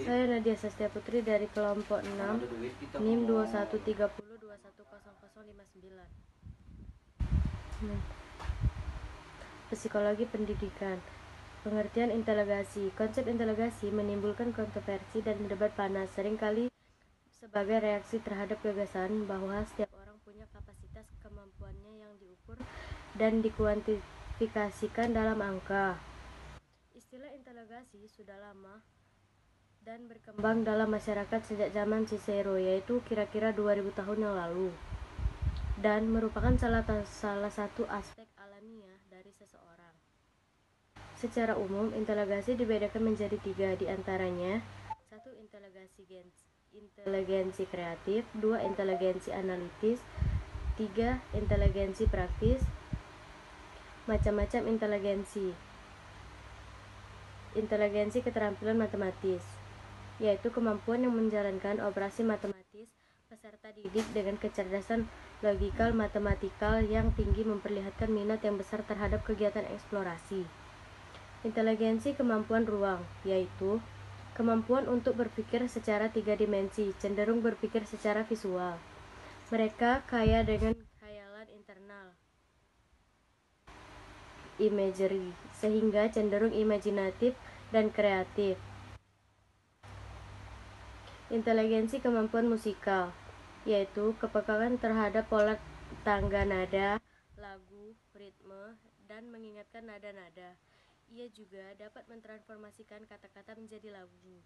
Saya Nadia Sastia Putri dari kelompok 6 NIM 2130210059. Psikologi pendidikan. Pengertian integrasi. Konsep integrasi menimbulkan kontroversi dan debat panas, seringkali sebagai reaksi terhadap gagasan bahwa setiap orang punya kapasitas kemampuannya yang diukur dan dikuantifikasikan dalam angka. Istilah integrasi sudah lama dan berkembang dalam masyarakat sejak zaman Cicero, yaitu kira-kira 2000 tahun yang lalu, dan merupakan salah satu aspek alamiah dari seseorang. Secara umum, integrasi dibedakan menjadi 3, diantaranya 1. Inteligensi kreatif, 2. Inteligensi analitis, 3. Inteligensi praktis. Macam-macam inteligensi. Inteligensi keterampilan matematis, yaitu kemampuan yang menjalankan operasi matematis peserta didik dengan kecerdasan logikal matematikal yang tinggi memperlihatkan minat yang besar terhadap kegiatan eksplorasi. Inteligensi kemampuan ruang, yaitu kemampuan untuk berpikir secara 3 dimensi, cenderung berpikir secara visual. Mereka kaya dengan khayalan internal, imagery, sehingga cenderung imajinatif dan kreatif. Inteligensi kemampuan musikal, yaitu kepekaan terhadap pola tangga nada, lagu, ritme, dan mengingatkan nada-nada. Ia juga dapat mentransformasikan kata-kata menjadi lagu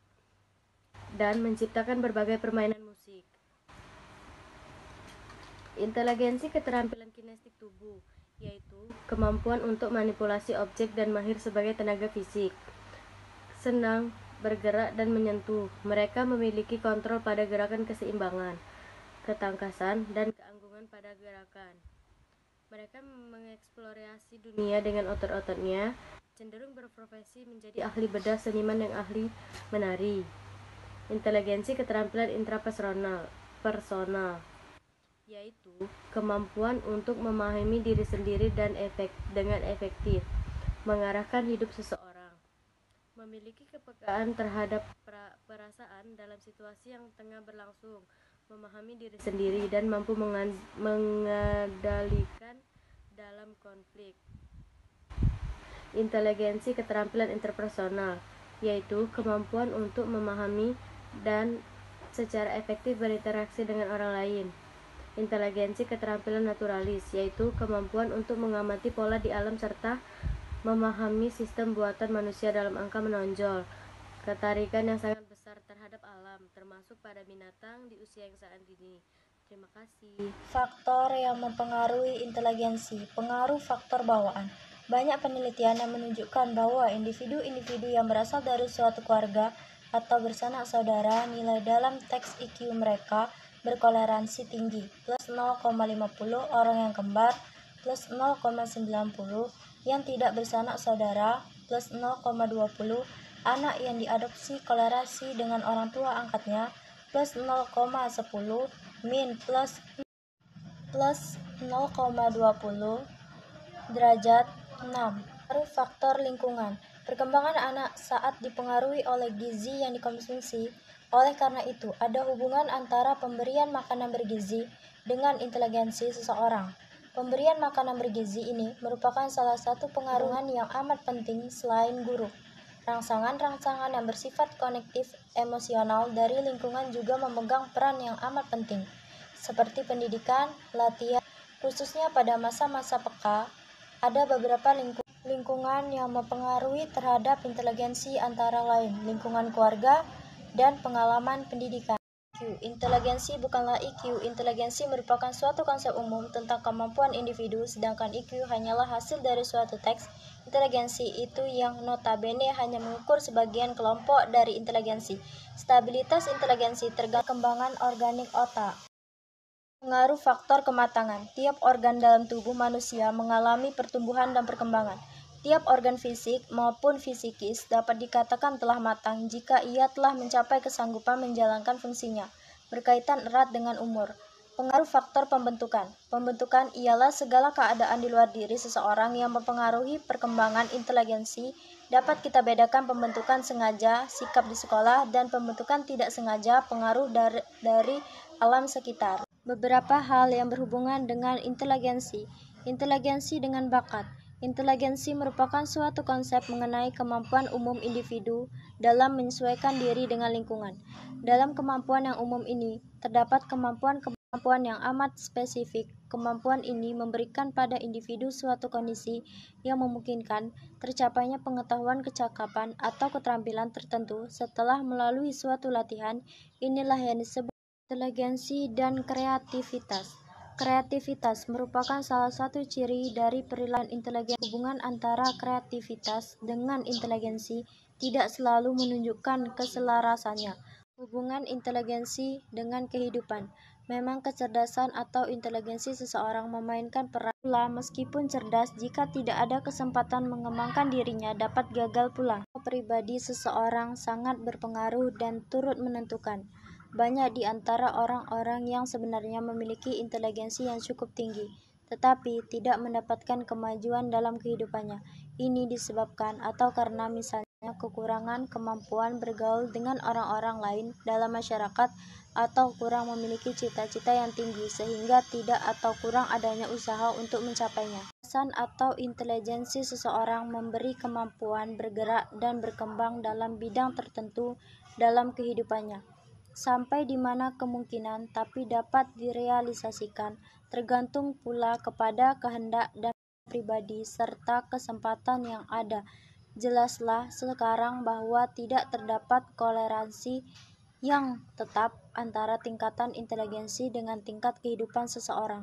dan menciptakan berbagai permainan musik. Inteligensi keterampilan kinestik tubuh, yaitu kemampuan untuk manipulasi objek dan mahir sebagai tenaga fisik. Senang bergerak dan menyentuh. Mereka memiliki kontrol pada gerakan, keseimbangan, ketangkasan, dan keanggunan pada gerakan. Mereka mengeksplorasi dunia dengan otot-ototnya, cenderung berprofesi menjadi ahli bedah, seniman yang ahli menari. Inteligensi keterampilan intrapersonal, yaitu kemampuan untuk memahami diri sendiri dan dengan efektif mengarahkan hidup seseorang. Memiliki kepekaan terhadap perasaan dalam situasi yang tengah berlangsung, memahami diri sendiri, dan mampu mengendalikan dalam konflik. Inteligensi keterampilan interpersonal, yaitu kemampuan untuk memahami dan secara efektif berinteraksi dengan orang lain. Inteligensi keterampilan naturalis, yaitu kemampuan untuk mengamati pola di alam serta memahami sistem buatan manusia dalam angka menonjol. Ketarikan yang sangat besar terhadap alam, termasuk pada binatang di usia yang sangat dini. Terima kasih. Faktor yang mempengaruhi inteligensi. Pengaruh faktor bawaan. Banyak penelitian yang menunjukkan bahwa individu-individu yang berasal dari suatu keluarga atau bersanak saudara, nilai dalam teks IQ mereka berkoleransi tinggi, plus 0,50 orang yang kembar, plus 0,90 yang tidak bersanak saudara, plus 0,20 anak yang diadopsi kolerasi dengan orang tua angkatnya, plus 0,10 min plus 0,20 derajat 6. Faktor lingkungan. Perkembangan anak saat dipengaruhi oleh gizi yang dikonsumsi. Oleh karena itu, ada hubungan antara pemberian makanan bergizi dengan inteligensi seseorang. Pemberian makanan bergizi ini merupakan salah satu pengaruhan yang amat penting selain guru. Rangsangan-rangsangan yang bersifat konektif emosional dari lingkungan juga memegang peran yang amat penting, seperti pendidikan, latihan, khususnya pada masa-masa peka. Ada beberapa lingkungan yang mempengaruhi terhadap inteligensi, antara lain lingkungan keluarga dan pengalaman pendidikan. Inteligensi bukanlah IQ. Inteligensi merupakan suatu konsep umum tentang kemampuan individu, sedangkan IQ hanyalah hasil dari suatu teks. Inteligensi itu yang notabene hanya mengukur sebagian kelompok dari inteligensi. Stabilitas inteligensi tergantung perkembangan organik otak. Pengaruh faktor kematangan. Tiap organ dalam tubuh manusia mengalami pertumbuhan dan perkembangan. Tiap organ fisik maupun fisikis dapat dikatakan telah matang jika ia telah mencapai kesanggupan menjalankan fungsinya, berkaitan erat dengan umur. Pengaruh faktor pembentukan. Pembentukan ialah segala keadaan di luar diri seseorang yang mempengaruhi perkembangan inteligensi Dapat kita bedakan pembentukan sengaja, sikap di sekolah, dan pembentukan tidak sengaja, pengaruh dari alam sekitar. Beberapa hal yang berhubungan dengan inteligensi. Inteligensi dengan bakat. Inteligensi merupakan suatu konsep mengenai kemampuan umum individu dalam menyesuaikan diri dengan lingkungan. Dalam kemampuan yang umum ini, terdapat kemampuan yang amat spesifik. Kemampuan ini memberikan pada individu suatu kondisi yang memungkinkan tercapainya pengetahuan, kecakapan, atau keterampilan tertentu setelah melalui suatu latihan. Inilah yang disebut inteligensi dan kreativitas. Kreativitas merupakan salah satu ciri dari perilaku inteligensi. Hubungan antara kreativitas dengan inteligensi tidak selalu menunjukkan keselarasannya. Hubungan inteligensi dengan kehidupan. Memang kecerdasan atau inteligensi seseorang memainkan peran pula, meskipun cerdas, jika tidak ada kesempatan mengembangkan dirinya dapat gagal pula. Pribadi seseorang sangat berpengaruh dan turut menentukan. Banyak di antara orang-orang yang sebenarnya memiliki inteligensi yang cukup tinggi, tetapi tidak mendapatkan kemajuan dalam kehidupannya. Ini disebabkan atau karena misalnya kekurangan kemampuan bergaul dengan orang-orang lain dalam masyarakat, atau kurang memiliki cita-cita yang tinggi sehingga tidak atau kurang adanya usaha untuk mencapainya. Kecerdasan atau inteligensi seseorang memberi kemampuan bergerak dan berkembang dalam bidang tertentu dalam kehidupannya. Sampai di mana kemungkinan tapi dapat direalisasikan tergantung pula kepada kehendak dan pribadi serta kesempatan yang ada. Jelaslah sekarang bahwa tidak terdapat korelansi yang tetap antara tingkatan inteligensi dengan tingkat kehidupan seseorang.